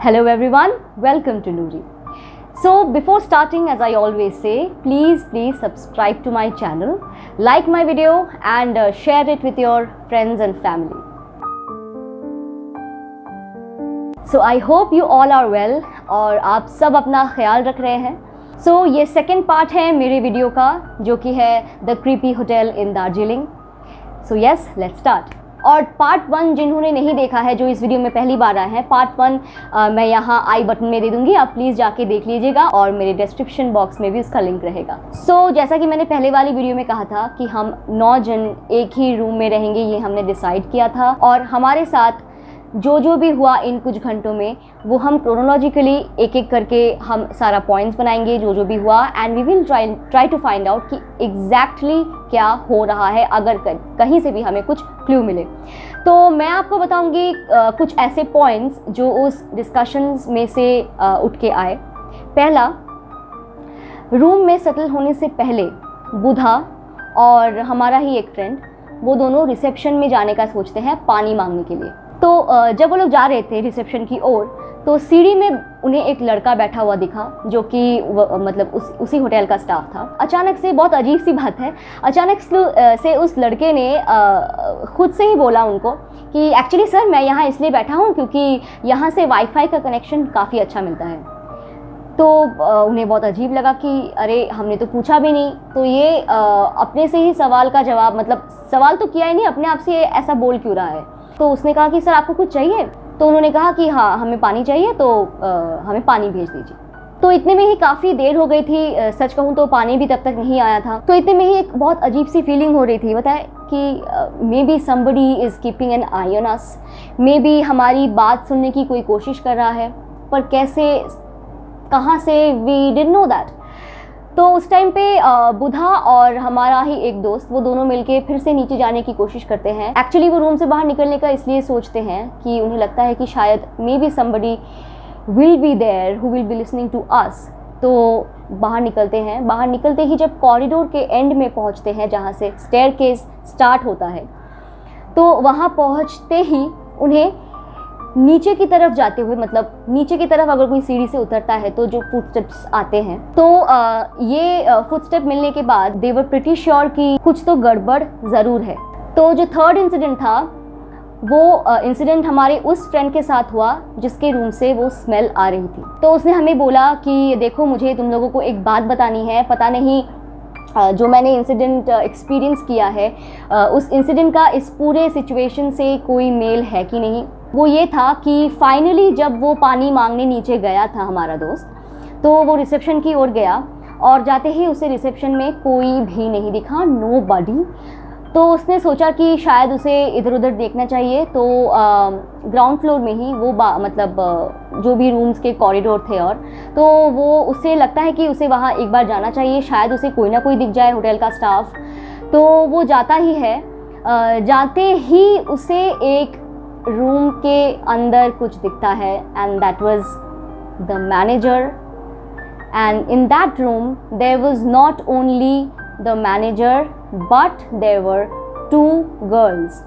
Hello everyone, welcome to Noori. So before starting, as I always say, please subscribe to my channel, like my video and share it with your friends and family. So I hope you all are well और आप सब अपना ख्याल रख रहे हैं. So ये second part है मेरे वीडियो का जो कि है the creepy hotel in Darjeeling. So yes, let's start. और पार्ट 1 जिन्होंने नहीं देखा है, जो इस वीडियो में पहली बार आए हैं, पार्ट 1 मैं यहाँ आई बटन में दे दूँगी, आप प्लीज़ जाके देख लीजिएगा और मेरे डिस्क्रिप्शन बॉक्स में भी उसका लिंक रहेगा. सो जैसा कि मैंने पहले वाली वीडियो में कहा था कि हम 9 जन एक ही रूम में रहेंगे, ये हमने डिसाइड किया था. और हमारे साथ जो भी हुआ इन कुछ घंटों में वो हम क्रोनोलॉजिकली एक एक करके हम सारा पॉइंट्स बनाएंगे जो भी हुआ, and we will try to find out कि एग्जैक्टली क्या हो रहा है, अगर कहीं से भी हमें कुछ क्लू मिले. तो मैं आपको बताऊंगी कुछ ऐसे पॉइंट्स जो उस डिस्कशंस में से उठ के आए. पहला, रूम में सेटल होने से पहले बुधा और हमारा ही एक फ्रेंड, वो दोनों रिसेप्शन में जाने का सोचते हैं पानी मांगने के लिए. तो जब वो लोग जा रहे थे रिसेप्शन की ओर, तो सीढ़ी में उन्हें एक लड़का बैठा हुआ दिखा जो कि मतलब उसी होटल का स्टाफ था. अचानक से, बहुत अजीब सी बात है, अचानक से उस लड़के ने खुद से ही बोला उनको कि एक्चुअली सर मैं यहाँ इसलिए बैठा हूँ क्योंकि यहाँ से वाईफाई का कनेक्शन काफ़ी अच्छा मिलता है. तो उन्हें बहुत अजीब लगा कि अरे हमने तो पूछा भी नहीं. तो ये अपने से ही सवाल का जवाब, मतलब सवाल तो किया ही नहीं, अपने आप से ऐसा बोल क्यों रहा है. तो उसने कहा कि सर आपको कुछ चाहिए. तो उन्होंने कहा कि हाँ हमें पानी चाहिए, तो हमें पानी भेज दीजिए. तो इतने में ही काफ़ी देर हो गई थी, सच कहूँ तो पानी भी तब तक नहीं आया था. तो इतने में ही एक बहुत अजीब सी फीलिंग हो रही थी, बताए कि maybe somebody is keeping an I on us, may be हमारी बात सुनने की कोई कोशिश कर रहा है, पर कैसे, कहाँ से, वी डिडंट नो दैट. तो उस टाइम पे बुधा और हमारा ही एक दोस्त, वो दोनों मिलके फिर से नीचे जाने की कोशिश करते हैं. एक्चुअली वो रूम से बाहर निकलने का इसलिए सोचते हैं कि उन्हें लगता है कि शायद maybe somebody will be there who will be listening to us. तो बाहर निकलते हैं. बाहर निकलते ही जब कॉरिडोर के एंड में पहुंचते हैं जहां से स्टेयरकेस स्टार्ट होता है, तो वहां पहुंचते ही उन्हें नीचे की तरफ जाते हुए, मतलब नीचे की तरफ अगर कोई सीढ़ी से उतरता है तो जो फुटस्टेप्स आते हैं, तो ये फुटस्टेप मिलने के बाद दे वर प्रिटी श्योर कि कुछ तो गड़बड़ ज़रूर है. तो जो थर्ड इंसिडेंट था वो इंसिडेंट हमारे उस फ्रेंड के साथ हुआ जिसके रूम से वो स्मेल आ रही थी. तो उसने हमें बोला कि देखो मुझे तुम लोगों को एक बात बतानी है, पता नहीं जो मैंने इंसिडेंट एक्सपीरियंस किया है उस इंसिडेंट का इस पूरे सिचुएशन से कोई मेल है कि नहीं. वो ये था कि फाइनली जब वो पानी मांगने नीचे गया था हमारा दोस्त, तो वो रिसेप्शन की ओर गया और जाते ही उसे रिसेप्शन में कोई भी नहीं दिखा, नो बडी. तो उसने सोचा कि शायद उसे इधर उधर देखना चाहिए. तो ग्राउंड फ्लोर में ही वो मतलब जो भी रूम्स के कॉरिडोर थे, और तो वो उससे लगता है कि उसे वहाँ एक बार जाना चाहिए, शायद उसे कोई ना कोई दिख जाए होटल का स्टाफ. तो वो जाता ही है. जाते ही उसे एक रूम के अंदर कुछ दिखता है, and that was the manager. And in that room there was not only the manager but there were 2 girls.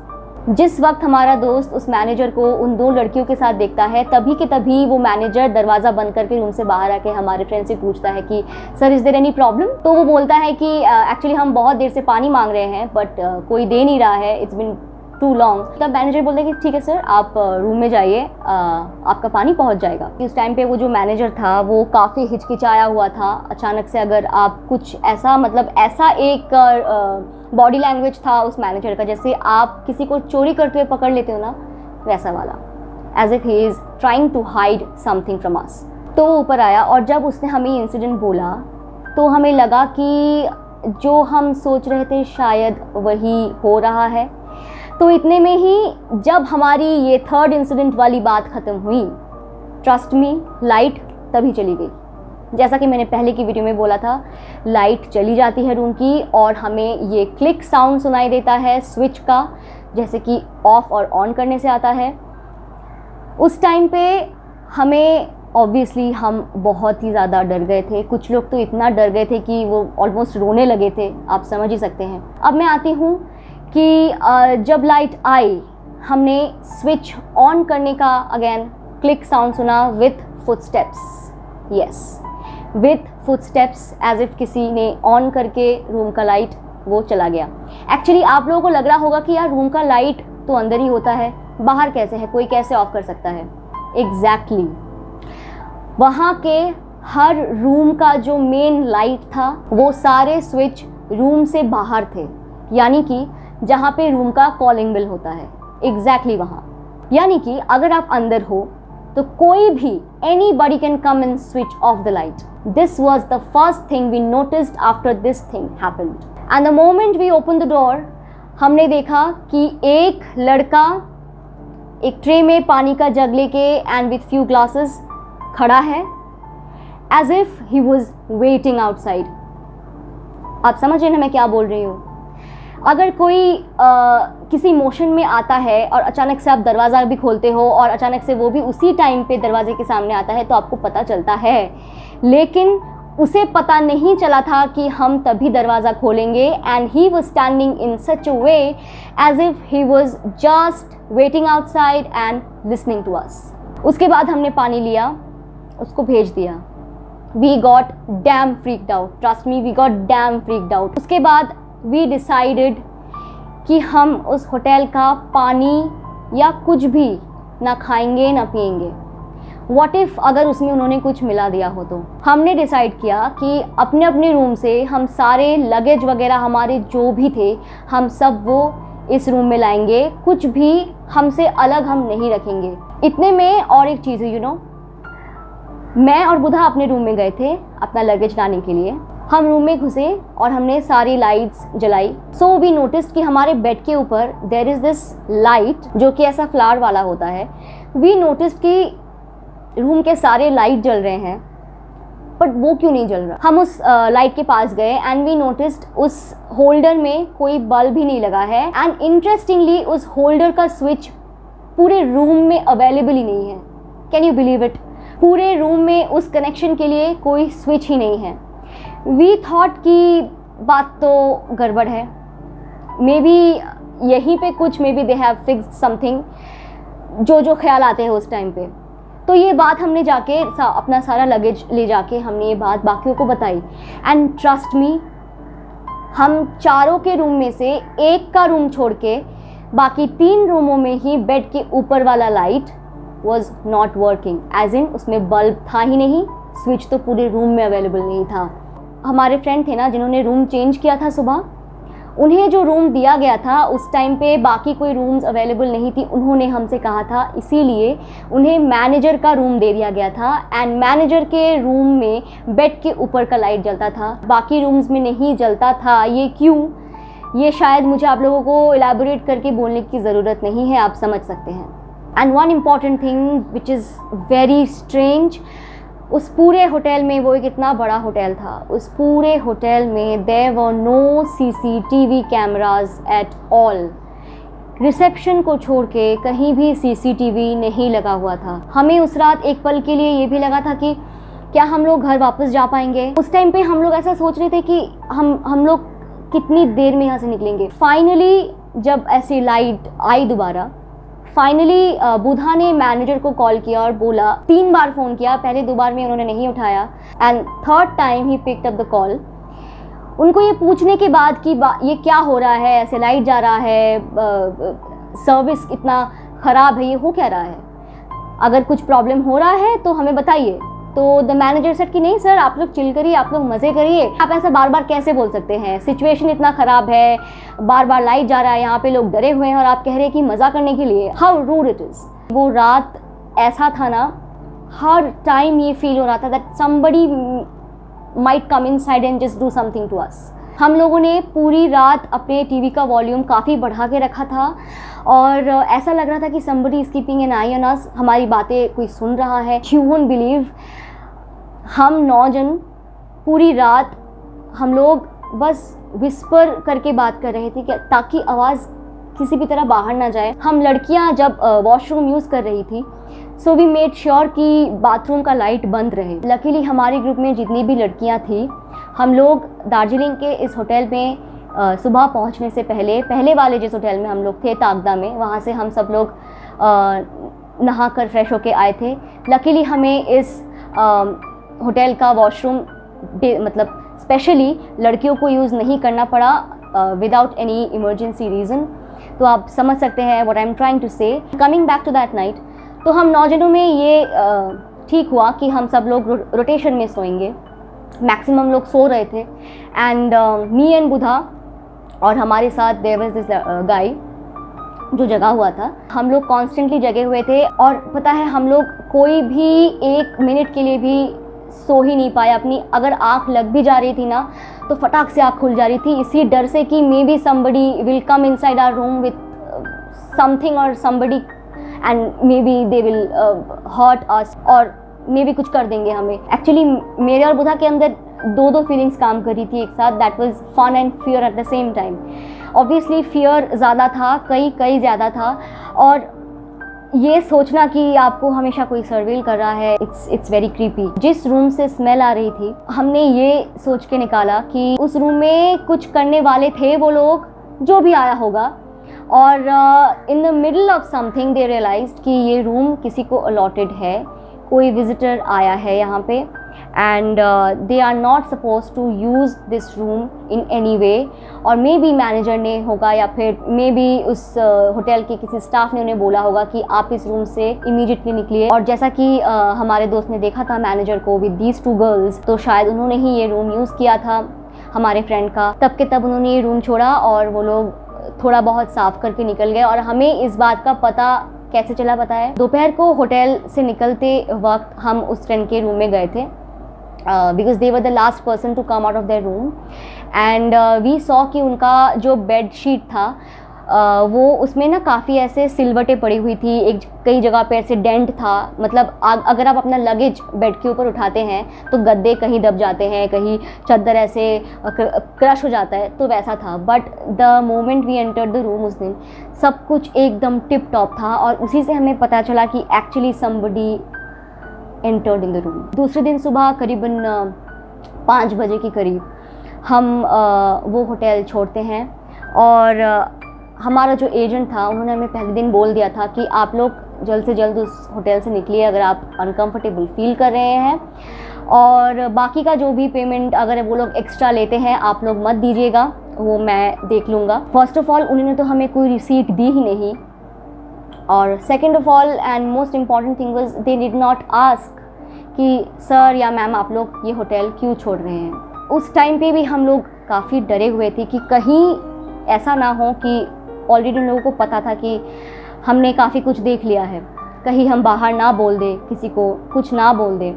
जिस वक्त हमारा दोस्त उस मैनेजर को उन 2 लड़कियों के साथ देखता है, तभी के तभी वो मैनेजर दरवाज़ा बंद करके रूम से बाहर आके हमारे फ्रेंड से पूछता है कि sir is there any problem. तो वो बोलता है कि एक्चुअली हम बहुत देर से पानी मांग रहे हैं बट कोई दे नहीं रहा है, इट्स बिन टू लॉन्ग. तब मैनेजर बोलते हैं कि ठीक है सर आप रूम में जाइए, आपका पानी पहुंच जाएगा. उस टाइम पे वो जो मैनेजर था वो काफ़ी हिचकिचाया हुआ था. अचानक से अगर आप कुछ ऐसा, मतलब ऐसा एक बॉडी लैंग्वेज था उस मैनेजर का जैसे आप किसी को चोरी करते हुए पकड़ लेते हो ना, वैसा वाला, as if he is trying to hide something from us. तो वो ऊपर आया और जब उसने हमें इंसिडेंट बोला तो हमें लगा कि जो हम सोच रहे थे शायद वही हो रहा है. तो इतने में ही जब हमारी ये थर्ड इंसिडेंट वाली बात ख़त्म हुई, ट्रस्ट मी, लाइट तभी चली गई. जैसा कि मैंने पहले की वीडियो में बोला था, लाइट चली जाती है रूम की और हमें ये क्लिक साउंड सुनाई देता है स्विच का, जैसे कि ऑफ़ और ऑन करने से आता है. उस टाइम पे हमें ऑब्वियसली हम बहुत ही ज़्यादा डर गए थे. कुछ लोग तो इतना डर गए थे कि वो ऑलमोस्ट रोने लगे थे, आप समझ ही सकते हैं. अब मैं आती हूँ कि जब लाइट आई हमने स्विच ऑन करने का अगेन क्लिक साउंड सुना with footsteps, yes with footsteps, as if किसी ने ऑन करके रूम का लाइट वो चला गया। एक्चुअली आप लोगों को लग रहा होगा कि यार रूम का लाइट तो अंदर ही होता है, बाहर कैसे है, कोई कैसे ऑफ कर सकता है। एग्जैक्टली वहाँ के हर रूम का जो मेन लाइट था वो सारे स्विच रूम से बाहर थे, यानी कि जहाँ पे रूम का कॉलिंग बिल होता है, एग्जैक्टली वहाँ। यानी कि अगर आप अंदर हो तो कोई भी anybody can come and switch off the light. This was the first thing we noticed after this thing happened. And the moment we opened the door, हमने देखा कि एक लड़का एक ट्रे में पानी का जग लेके and with few glasses खड़ा है, as if he was waiting outside. आप समझ रहे हैं मैं क्या बोल रही हूँ? अगर कोई किसी मोशन में आता है और अचानक से आप दरवाज़ा भी खोलते हो और अचानक से वो भी उसी टाइम पे दरवाजे के सामने आता है तो आपको पता चलता है, लेकिन उसे पता नहीं चला था कि हम तभी दरवाज़ा खोलेंगे। And he was standing in such a way as if he was just waiting outside and listening to us. उसके बाद हमने पानी लिया, उसको भेज दिया। We got damn freaked out, trust me we got damn freaked out. उसके बाद वी डिसाइडेड कि हम उस होटल का पानी या कुछ भी ना खाएंगे ना पिएंगे। व्हाट इफ़ अगर उसमें उन्होंने कुछ मिला दिया हो तो। हमने डिसाइड किया कि अपने अपने रूम से हम सारे लगेज वगैरह हमारे जो भी थे हम सब वो इस रूम में लाएंगे, कुछ भी हमसे अलग हम नहीं रखेंगे। इतने में और एक चीज़ है, यू नो, मैं और बुधा अपने रूम में गए थे अपना लगेज लाने के लिए। हम रूम में घुसे और हमने सारी लाइट्स जलाई। सो वी नोटिस्ड कि हमारे बेड के ऊपर देयर इज़ दिस लाइट जो कि ऐसा फ्लावर वाला होता है। वी नोटिस्ड कि रूम के सारे लाइट जल रहे हैं, बट वो क्यों नहीं जल रहा। हम उस लाइट के पास गए एंड वी नोटिस्ड उस होल्डर में कोई बल्ब ही नहीं लगा है। एंड इंटरेस्टिंगली उस होल्डर का स्विच पूरे रूम में अवेलेबल ही नहीं है। Can you believe it? पूरे रूम में उस कनेक्शन के लिए कोई स्विच ही नहीं है। वी थॉट कि बात तो गड़बड़ है, मे बी यहीं पे कुछ, may be they have fixed something, जो ख्याल आते हैं उस टाइम पे। तो ये बात हमने जाके अपना सारा लगेज ले जाके हमने ये बात बाकियों को बताई। एंड ट्रस्ट मी, हम चारों के रूम में से एक का रूम छोड़ के बाकी 3 रूमों में ही बेड के ऊपर वाला light was not working, as in उसमें बल्ब था ही नहीं, स्विच तो पूरे रूम में अवेलेबल नहीं था। हमारे फ्रेंड थे ना जिन्होंने रूम चेंज किया था सुबह, उन्हें जो रूम दिया गया था उस टाइम पे बाकी कोई रूम्स अवेलेबल नहीं थी। उन्होंने हमसे कहा था, इसीलिए उन्हें मैनेजर का रूम दे दिया गया था। एंड मैनेजर के रूम में बेड के ऊपर का लाइट जलता था, बाकी रूम्स में नहीं जलता था। ये क्यों, ये शायद मुझे आप लोगों को इलैबोरेट करके बोलने की ज़रूरत नहीं है, आप समझ सकते हैं। And one important thing which is very strange, उस पूरे होटल में, वो एक इतना बड़ा होटल था, उस पूरे होटल में there were no CCTV cameras at all. Reception को छोड़ के कहीं भी CCTV नहीं लगा हुआ था। हमें उस रात एक पल के लिए ये भी लगा था कि क्या हम लोग घर वापस जा पाएंगे। उस टाइम पे हम लोग ऐसा सोच रहे थे कि हम लोग कितनी देर में यहाँ से निकलेंगे। फाइनली जब ऐसी लाइट आई दोबारा, फाइनली बुधा ने मैनेजर को कॉल किया और बोला, 3 बार फ़ोन किया, पहले 2 बार में उन्होंने नहीं उठाया and third time he picked up the call. उनको ये पूछने के बाद कि ये क्या हो रहा है, ऐसे लाइट जा रहा है, सर्विस इतना ख़राब है, ये हो क्या रहा है, अगर कुछ प्रॉब्लम हो रहा है तो हमें बताइए। तो द मैनेजर सेड कि नहीं सर, आप लोग चिल करिए, आप लोग मज़े करिए, आप ऐसा बार बार कैसे बोल सकते हैं, सिचुएशन इतना ख़राब है, बार बार लाइट जा रहा है, यहाँ पे लोग डरे हुए हैं और आप कह रहे हैं कि मज़ा करने के लिए। How rude it is. वो रात ऐसा था ना, हर टाइम ये फील हो रहा था that somebody might come inside and just do something to us. हम लोगों ने पूरी रात अपने टीवी का वॉल्यूम काफ़ी बढ़ा के रखा था और ऐसा लग रहा था कि somebody is keeping an eye on us, हमारी बातें कोई सुन रहा है। You won't believe, हम 9 जन पूरी रात हम लोग बस विस्पर करके बात कर रहे थे कि ताकि आवाज़ किसी भी तरह बाहर ना जाए। हम लड़कियां जब वॉशरूम यूज़ कर रही थी, सो वी मेड श्योर कि बाथरूम का लाइट बंद रहे। लकीली हमारे ग्रुप में जितनी भी लड़कियां थी, हम लोग दार्जिलिंग के इस होटल में सुबह पहुंचने से पहले वाले जिस होटल में हम लोग थे तागदा में, वहाँ से हम सब लोग नहा कर फ्रेश होके आए थे। लकीली हमें इस होटल का वॉशरूम मतलब स्पेशली लड़कियों को यूज़ नहीं करना पड़ा विदाउट एनी इमरजेंसी रीज़न। तो आप समझ सकते हैं what I am trying to say. Coming back to that night, तो हम 9 जनों में ये ठीक हुआ कि हम सब लोग रोटेशन में सोएंगे। मैक्सिमम लोग सो रहे थे एंड मी एंड बुधा और हमारे साथ देयर वाज दिस गाय जो जगा हुआ था। हम लोग कॉन्स्टेंटली जगे हुए थे और पता है हम लोग कोई भी 1 मिनट के लिए भी सो ही नहीं पाया। अपनी अगर आँख लग भी जा रही थी ना तो फटाक से आँख खुल जा रही थी, इसी डर से कि maybe somebody will come inside our room with something और somebody and maybe they will hurt us और मे बी कुछ कर देंगे हमें। एक्चुअली मेरे और बुधा के अंदर दो फीलिंग्स काम कर रही थी एक साथ, that was fun and fear at the same time. Obviously fear ज़्यादा था, कई ज़्यादा था, और ये सोचना कि आपको हमेशा कोई सर्वेल कर रहा है, इट्स वेरी क्रीपी। जिस रूम से स्मेल आ रही थी हमने ये सोच के निकाला कि उस रूम में कुछ करने वाले थे वो लोग, जो भी आया होगा, और in the middle of something they realized कि ये रूम किसी को अलॉटेड है, कोई विजिटर आया है यहाँ पे and they are not suppose to use this room in any way. और मे बी मैनेजर ने होगा या फिर मे बी उस होटल के किसी स्टाफ ने उन्हें बोला होगा कि आप इस रूम से इमीडिएटली निकलिए। और जैसा कि हमारे दोस्त ने देखा था मैनेजर को विद दीज 2 गर्ल्स, तो शायद उन्होंने ही ये रूम यूज़ किया था हमारे फ्रेंड का। तब के तब उन्होंने ये रूम छोड़ा और वो लोग थोड़ा बहुत साफ़ करके निकल गए। और हमें इस बात का पता कैसे चला पता है, दोपहर को होटल से निकलते वक्त हम उस फ्रेंड के रूम में गए थे because they were the last person to come out of their room and we saw कि उनका जो बेड शीट था वो उसमें ना काफ़ी ऐसे सिलवटें पड़ी हुई थी, कई जगह पे ऐसे डेंट था। मतलब अगर आप अपना लगेज बेड के ऊपर उठाते हैं तो गद्दे कहीं दब जाते हैं, कहीं चादर ऐसे क्रश हो जाता है, तो वैसा था। But the moment we entered the room उस दिन सब कुछ एकदम टिप टॉप था और उसी से हमें पता चला कि actually somebody entered in the room. दूसरे दिन सुबह करीबन 5 बजे के करीब हम वो होटल छोड़ते हैं और हमारा जो एजेंट था उन्होंने हमें पहले दिन बोल दिया था कि आप लोग जल्द से जल्द उस होटल से निकलिए अगर आप अनकंफर्टेबल फील कर रहे हैं, और बाकी का जो भी पेमेंट अगर वो लोग एक्स्ट्रा लेते हैं आप लोग मत दीजिएगा, वो मैं देख लूँगा। फर्स्ट ऑफ ऑल उन्होंने तो हमें कोई रिसीट दी ही नहीं, और second of all and most important thing was they did not ask कि सर या मैम आप लोग ये होटल क्यों छोड़ रहे हैं। उस टाइम पे भी हम लोग काफ़ी डरे हुए थे कि कहीं ऐसा ना हो कि ऑलरेडी उन लोगों को पता था कि हमने काफ़ी कुछ देख लिया है, कहीं हम बाहर ना बोल दें, किसी को कुछ ना बोल दें।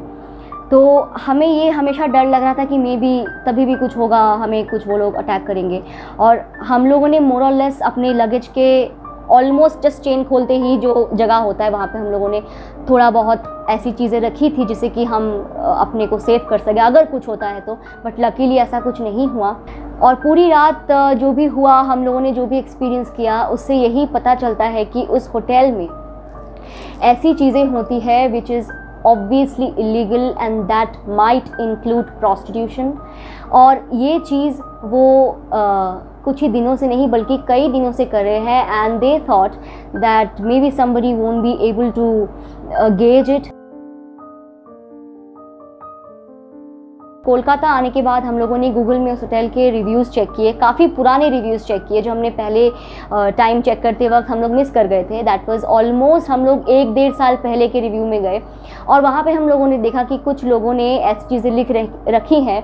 तो हमें ये हमेशा डर लग रहा था कि मे बी तभी भी कुछ होगा, हमें कुछ वो लोग अटैक करेंगे। और हम लोगों ने मोर और लेस अपने लगेज के ऑलमोस्ट जस्ट चेन खोलते ही जो जगह होता है वहाँ पे हम लोगों ने थोड़ा बहुत ऐसी चीज़ें रखी थी जिससे कि हम अपने को सेव कर सके अगर कुछ होता है तो। बट लकीली ऐसा कुछ नहीं हुआ। और पूरी रात जो भी हुआ, हम लोगों ने जो भी एक्सपीरियंस किया, उससे यही पता चलता है कि उस होटल में ऐसी चीज़ें होती है which is obviously illegal and that might include prostitution। और ये चीज़ वो कुछ ही दिनों से नहीं बल्कि कई दिनों से कर रहे हैं and they thought that maybe somebody won't be able to gauge it। Kolkata आने के बाद हम लोगों ने गूगल में उस होटल के रिव्यूज़ चेक किए, काफ़ी पुराने रिव्यूज़ चेक किए जो हमने पहले टाइम चेक करते वक्त हम लोग मिस कर गए थे। दैट वाज ऑलमोस्ट हम लोग 1-1.5 साल पहले के रिव्यू में गए और वहाँ पे हम लोगों ने देखा कि कुछ लोगों ने ऐसी चीज़ें लिख रखी हैं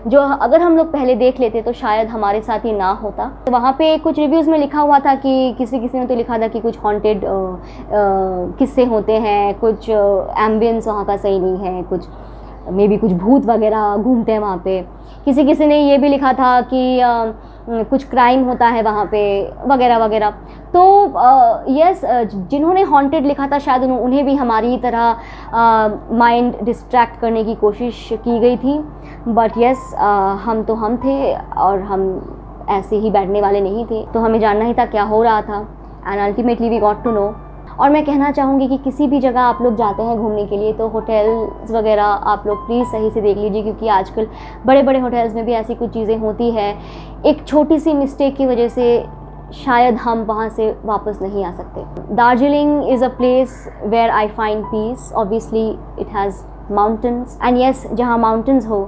जो अगर हम लोग पहले देख लेते तो शायद हमारे साथ ही ना होता। तो वहाँ पर कुछ रिव्यूज़ में लिखा हुआ था कि किसी ने तो लिखा था कि कुछ हॉन्टेड किस्से होते हैं, कुछ एम्बियंस वहाँ का सही नहीं है, कुछ मे बी कुछ भूत वगैरह घूमते हैं वहाँ पे। किसी ने ये भी लिखा था कि कुछ क्राइम होता है वहाँ पे वगैरह वगैरह। तो यस, जिन्होंने हॉन्टेड लिखा था शायद उन्हें भी हमारी तरह माइंड डिस्ट्रैक्ट करने की कोशिश की गई थी। बट यस, हम तो हम थे और हम ऐसे ही बैठने वाले नहीं थे, तो हमें जानना ही था क्या हो रहा था and ultimately we got to know. और मैं कहना चाहूँगी कि किसी भी जगह आप लोग जाते हैं घूमने के लिए तो होटल्स वगैरह आप लोग प्लीज़ सही से देख लीजिए, क्योंकि आजकल बड़े बड़े होटल्स में भी ऐसी कुछ चीज़ें होती हैं। एक छोटी सी मिस्टेक की वजह से शायद हम वहाँ से वापस नहीं आ सकते। Darjeeling is a place where I find peace. Obviously it has mountains and yes, जहाँ माउंटेन्स हो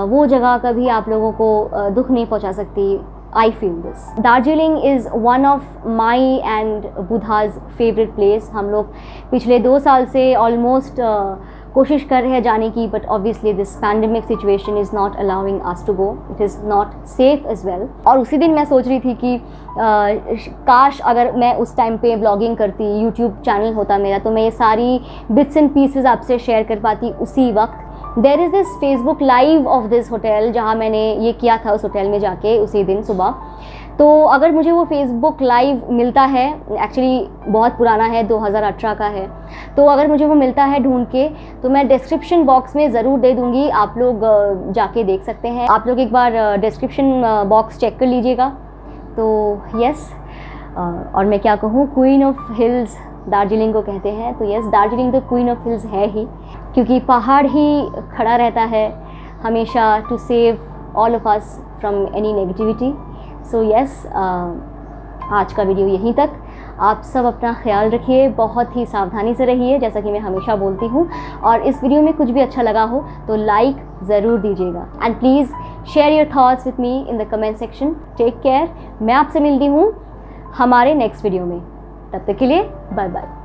वो जगह कभी आप लोगों को दुख नहीं पहुँचा सकती। I feel this. Darjeeling is one of my and Buddha's favorite place. हम लोग पिछले 2 साल से almost कोशिश कर रहे हैं जाने की, but obviously this pandemic situation is not allowing us to go. It is not safe as well. और उसी दिन मैं सोच रही थी कि काश अगर मैं उस टाइम पे व्लॉगिंग करती, YouTube चैनल होता मेरा, तो मैं ये सारी बिट्स एंड पीसेस आपसे शेयर कर पाती उसी वक्त। There is this Facebook live of this hotel, जहाँ मैंने ये किया था उस होटल में जाके उसी दिन सुबह। तो अगर मुझे वो फेसबुक लाइव मिलता है, एक्चुअली बहुत पुराना है, 2018 का है, तो अगर मुझे वो मिलता है ढूंढ के, तो मैं डिस्क्रिप्शन बॉक्स में ज़रूर दे दूँगी, आप लोग जाके देख सकते हैं। आप लोग एक बार डिस्क्रिप्शन बॉक्स चेक कर लीजिएगा। तो यस, और मैं क्या कहूँ, क्वीन ऑफ हिल्स दार्जिलिंग को कहते हैं। तो यस, दार्जिलिंग तो क्वीन ऑफ हिल्स है ही, क्योंकि पहाड़ ही खड़ा रहता है हमेशा to save all of us from any negativity. So yes, आज का वीडियो यहीं तक। आप सब अपना ख्याल रखिए, बहुत ही सावधानी से रहिए, जैसा कि मैं हमेशा बोलती हूँ। और इस वीडियो में कुछ भी अच्छा लगा हो तो लाइक ज़रूर दीजिएगा and please share your thoughts with me in the comment section. Take care. मैं आपसे मिलती हूँ हमारे नेक्स्ट वीडियो में। तब तक के लिए बाय बाय।